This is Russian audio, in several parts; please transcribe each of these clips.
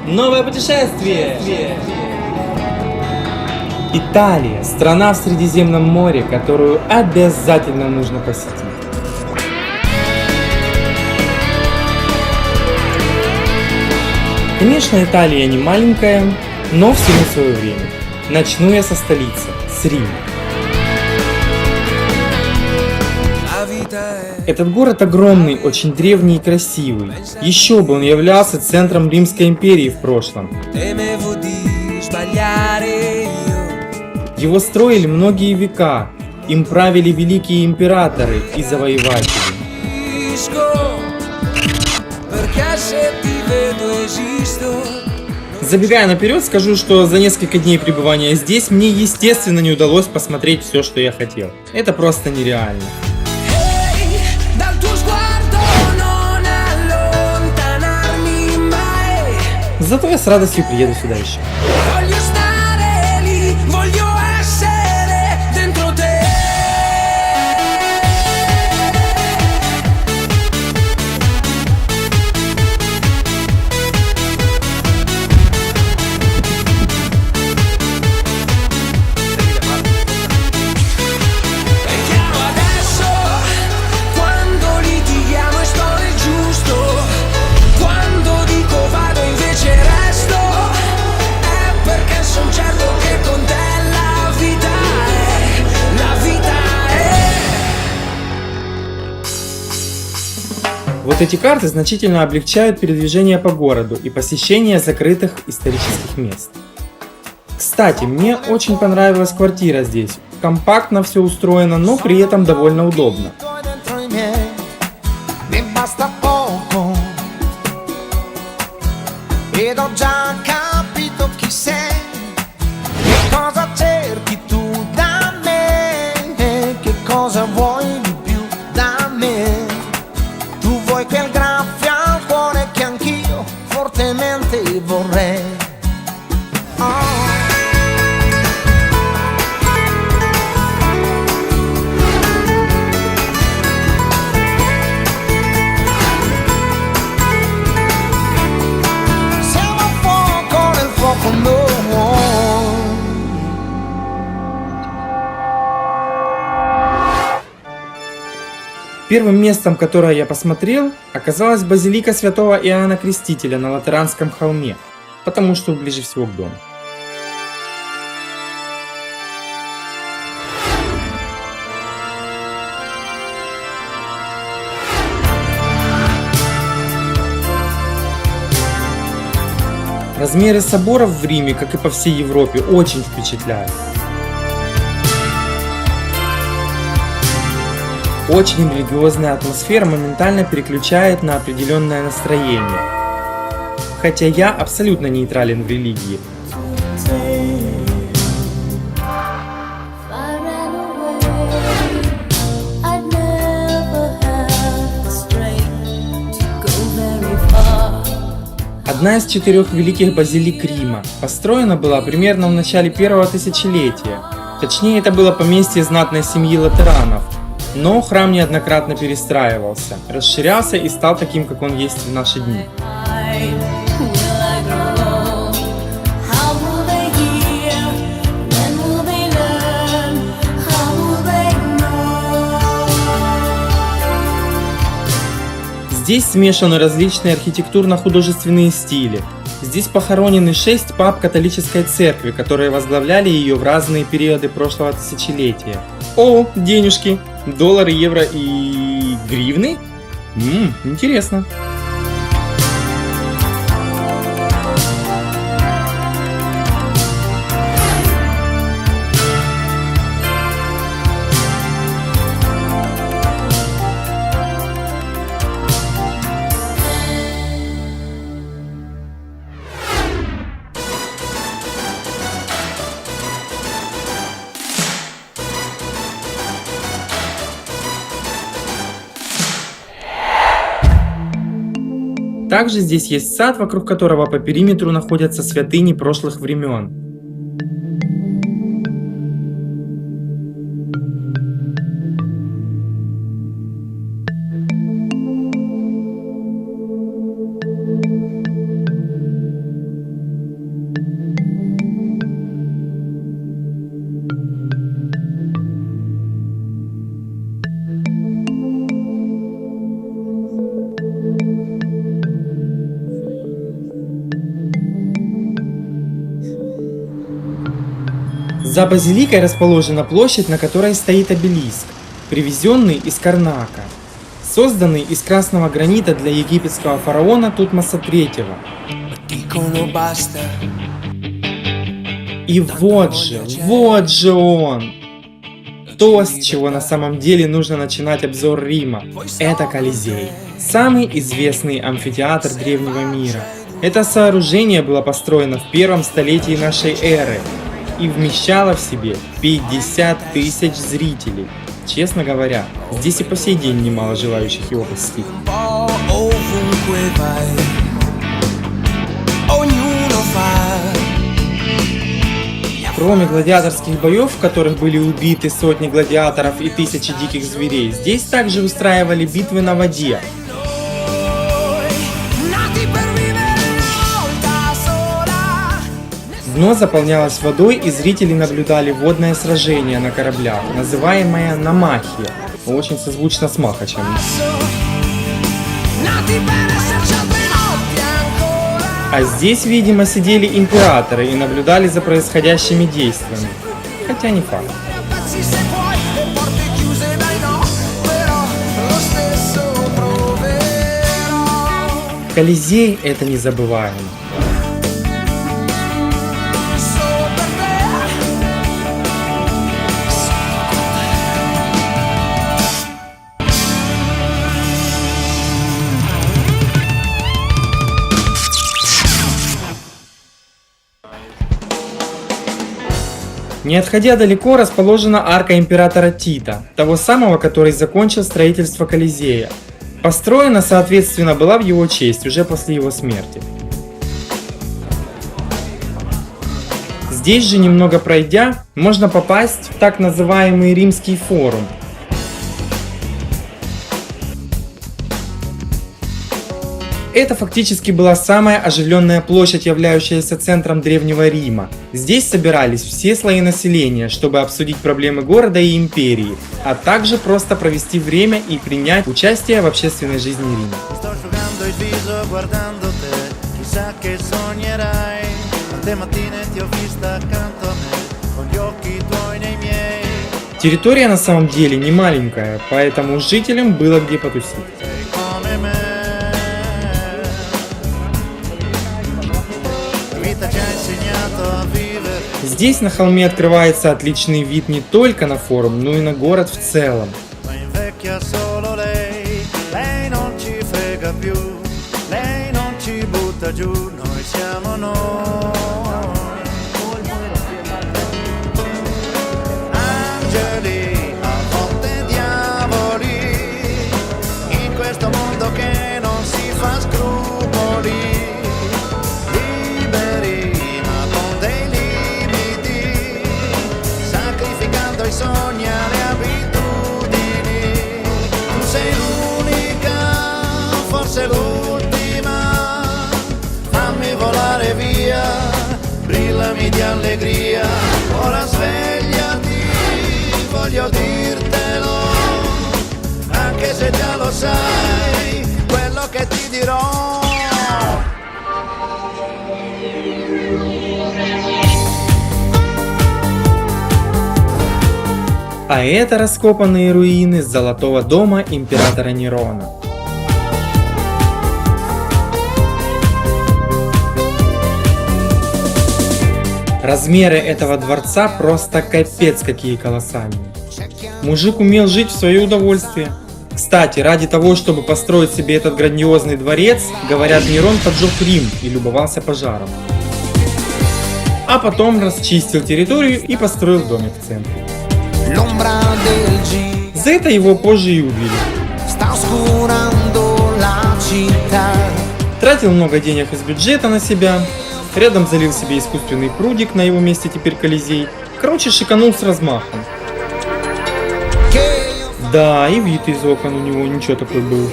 Новое путешествие! Италия – страна в Средиземном море, которую обязательно нужно посетить. Конечно, Италия не маленькая, но всему свое время. Начну я со столицы, с Рима. Этот город огромный, очень древний и красивый. Еще бы, он являлся центром Римской империи в прошлом. Его строили многие века, им правили великие императоры и завоеватели. Забегая наперед, скажу, что за несколько дней пребывания здесь мне, естественно, не удалось посмотреть все, что я хотел. Это просто нереально. Зато я с радостью приеду сюда еще. Вот эти карты значительно облегчают передвижение по городу и посещение закрытых исторических мест. Кстати, мне очень понравилась квартира здесь. Компактно все устроено, но при этом довольно удобно. Первым местом, которое я посмотрел, оказалась базилика святого Иоанна Крестителя на Латеранском холме, потому что ближе всего к дому. Размеры соборов в Риме, как и по всей Европе, очень впечатляют. Очень религиозная атмосфера моментально переключает на определенное настроение. Хотя я абсолютно нейтрален в религии. Одна из 4 великих базилик Рима построена была примерно в начале первого тысячелетия. Точнее, это было поместье знатной семьи латеранов. Но храм неоднократно перестраивался, расширялся и стал таким, как он есть в наши дни. Здесь смешаны различные архитектурно-художественные стили. Здесь похоронены 6 пап католической церкви, которые возглавляли ее в разные периоды прошлого тысячелетия. О, денежки! Доллары, евро и гривны? Интересно. Также здесь есть сад, вокруг которого по периметру находятся святыни прошлых времен. За базиликой расположена площадь, на которой стоит обелиск, привезенный из Карнака, созданный из красного гранита для египетского фараона Тутмоса III. И вот же он! То, с чего на самом деле нужно начинать обзор Рима, это Колизей. Самый известный амфитеатр древнего мира. Это сооружение было построено в первом столетии нашей эры и вмещало в себе 50 тысяч зрителей. Честно говоря, здесь и по сей день немало желающих его посетить. Кроме гладиаторских боев, в которых были убиты сотни гладиаторов и тысячи диких зверей, здесь также устраивали битвы на воде. Дно заполнялось водой, и зрители наблюдали водное сражение на кораблях, называемое намахия, очень созвучно с махачем. А здесь, видимо, сидели императоры и наблюдали за происходящими действиями, хотя не факт. Колизей — это незабываемо. Не отходя далеко, расположена арка императора Тита, того самого, который закончил строительство Колизея. Построена, соответственно, была в его честь уже после его смерти. Здесь же, немного пройдя, можно попасть в так называемый Римский форум. Это фактически была самая оживленная площадь, являющаяся центром Древнего Рима. Здесь собирались все слои населения, чтобы обсудить проблемы города и империи, а также просто провести время и принять участие в общественной жизни Рима. Территория на самом деле не маленькая, поэтому жителям было где потусить. Здесь на холме открывается отличный вид не только на форум, но и на город в целом. Di allegria, ora svegliati, voglio dirtelo, anche se già lo sai, quello che ti dirò. А это раскопанные руины Золотого дома императора Нерона. Размеры этого дворца просто капец какие колоссальные. Мужик умел жить в свое удовольствие. Кстати, ради того, чтобы построить себе этот грандиозный дворец, говорят, Нерон поджег Рим и любовался пожаром. А потом расчистил территорию и построил домик в центре. За это его позже и убили. Тратил много денег из бюджета на себя. Рядом залил себе искусственный прудик, на его месте теперь Колизей. Короче, шиканул с размахом. Да, и вид из окон у него ничего такой был.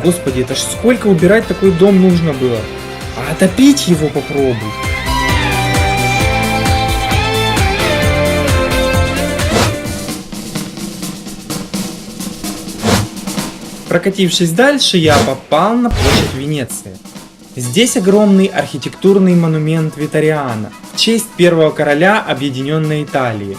Господи, это ж сколько убирать такой дом нужно было. А отопить его попробуй. Прокатившись дальше, я попал на площадь Венеции. Здесь огромный архитектурный монумент Витториано в честь первого короля Объединенной Италии.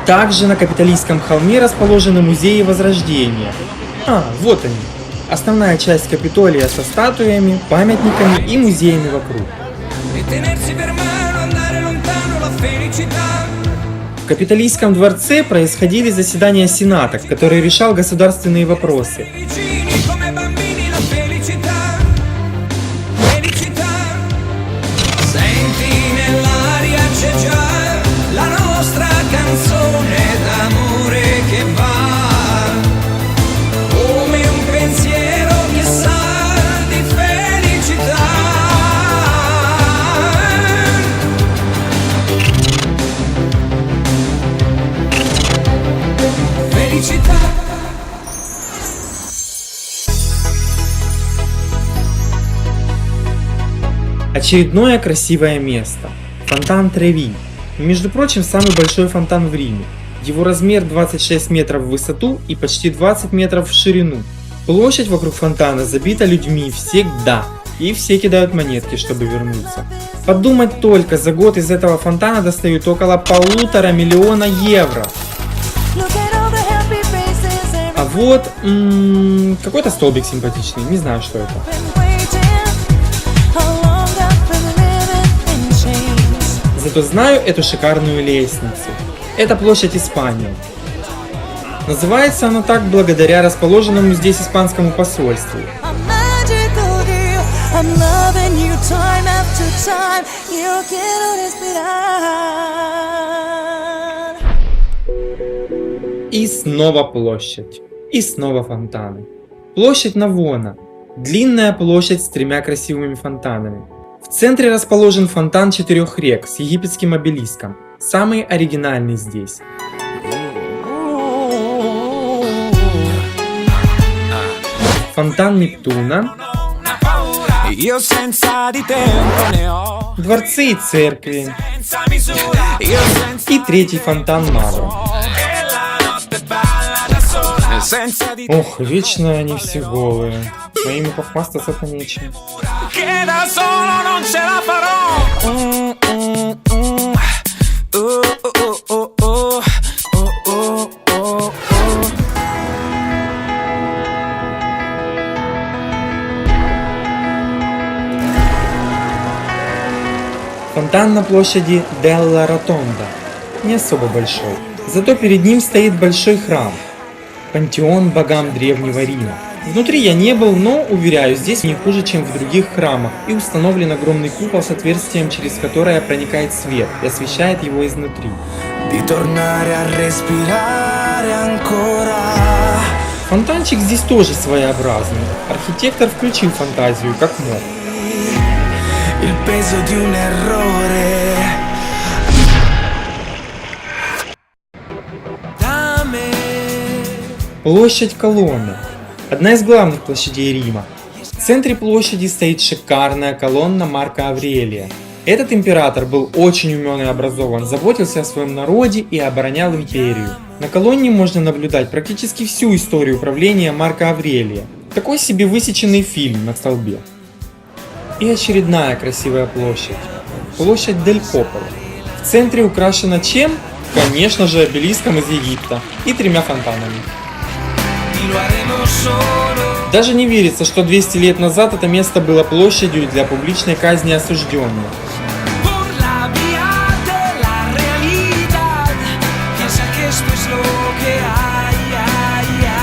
Также на Капитолийском холме расположены музеи Возрождения. Вот они. Основная часть Капитолия со статуями, памятниками и музеями вокруг. В Капитолийском дворце происходили заседания Сената, который решал государственные вопросы. Очередное красивое место. Фонтан Треви. Между прочим, самый большой фонтан в Риме. Его размер 26 метров в высоту и почти 20 метров в ширину. Площадь вокруг фонтана забита людьми всегда. И все кидают монетки, чтобы вернуться. Подумать только, за год из этого фонтана достают около 1,5 миллиона евро. А вот какой-то столбик симпатичный, не знаю, что это. Зато знаю эту шикарную лестницу. Это площадь Испании. Называется она так благодаря расположенному здесь испанскому посольству. И снова площадь. И снова фонтаны. Площадь Навона. Длинная площадь с 3 красивыми фонтанами. В центре расположен фонтан 4 рек с египетским обелиском. Самый оригинальный здесь. Фонтан Нептуна. Дворцы и церкви. И третий фонтан Мавра. Ох, вечно они все голые. Моими похвастаться-то нечем. Фонтан на площади Делла Ротонда не особо большой, зато перед ним стоит большой храм – пантеон богам Древнего Рима. Внутри я не был, но, уверяю, здесь не хуже, чем в других храмах, и установлен огромный купол с отверстием, через которое проникает свет и освещает его изнутри. Фонтанчик здесь тоже своеобразный. Архитектор включил фантазию как мог. Площадь Колонны. Одна из главных площадей Рима. В центре площади стоит шикарная колонна Марка Аврелия. Этот император был очень умен и образован, заботился о своем народе и оборонял империю. На колонне можно наблюдать практически всю историю правления Марка Аврелия. Такой себе высеченный фильм на столбе. И очередная красивая площадь. Площадь Дель Пополо. В центре украшена чем? Конечно же, обелиском из Египта и 3 фонтанами. Даже не верится, что 200 лет назад это место было площадью для публичной казни осужденных. Por la vía de la realidad, piensa que esto es lo que hay, hay, hay.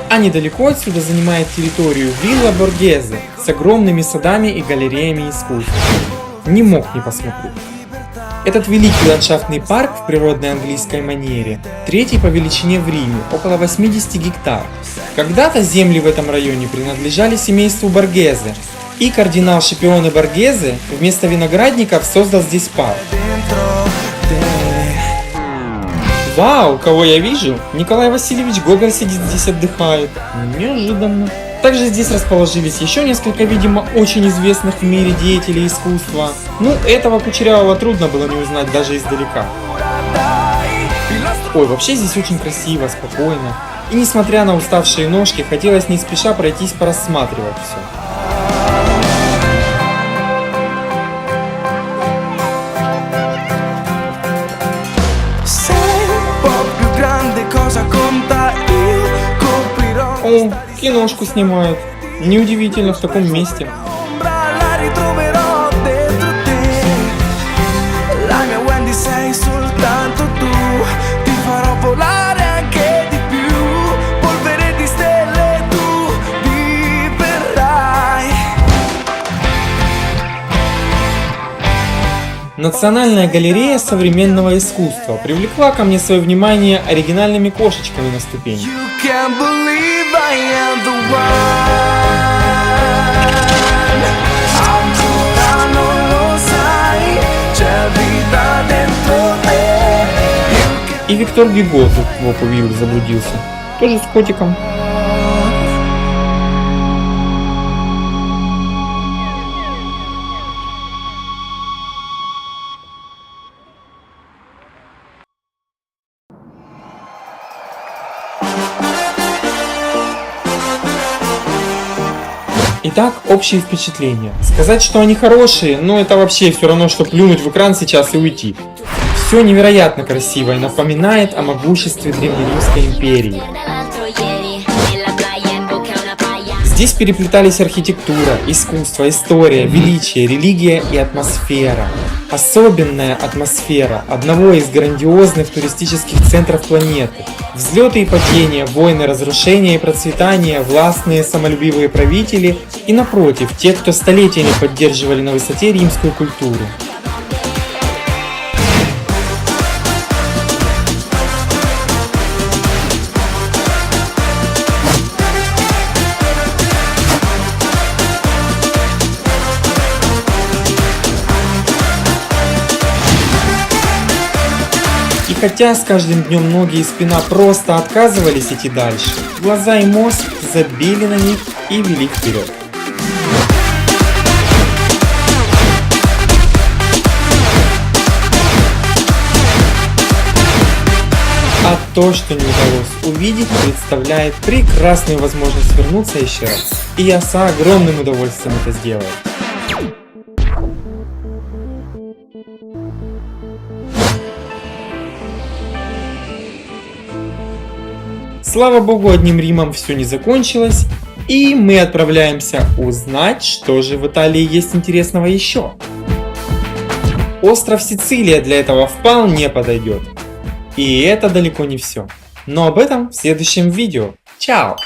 А недалеко отсюда занимает территорию вилла Боргезе с огромными садами и галереями искусств. Не мог не посмотреть. Этот великий ландшафтный парк в природной английской манере третий по величине в Риме, около 80 гектар. Когда-то земли в этом районе принадлежали семейству Боргезе, и кардинал Шипионе Боргезе вместо виноградников создал здесь парк. Вау, кого я вижу? Николай Васильевич Гоголь сидит здесь, отдыхает. Неожиданно. Также здесь расположились еще несколько, видимо, очень известных в мире деятелей искусства. Ну, этого Кучерявого трудно было не узнать даже издалека. Ой, вообще здесь очень красиво, спокойно. И несмотря на уставшие ножки, хотелось не спеша пройтись порассматривать все. О, киношку снимают. Неудивительно в таком месте. Национальная галерея современного искусства привлекла ко мне свое внимание оригинальными кошечками на ступени. И Виктор Гюго тут в Опувиле заблудился. Тоже с котиком. Итак, общие впечатления. Сказать, что они хорошие, но это вообще все равно, что плюнуть в экран сейчас и уйти. Все невероятно красиво и напоминает о могуществе Древнеримской империи. Здесь переплетались архитектура, искусство, история, величие, религия и атмосфера. Особенная атмосфера одного из грандиозных туристических центров планеты. Взлеты и падения, войны, разрушения и процветания, властные самолюбивые правители и, напротив, те, кто столетиями поддерживали на высоте римскую культуру. И хотя с каждым днем ноги и спина просто отказывались идти дальше, глаза и мозг забили на них и вели вперед. А то, что не удалось увидеть, представляет прекрасную возможность вернуться еще раз. И я с огромным удовольствием это сделаю. Слава богу, одним Римом все не закончилось, и мы отправляемся узнать, что же в Италии есть интересного еще. Остров Сицилия для этого вполне подойдет. И это далеко не все. Но об этом в следующем видео. Чао!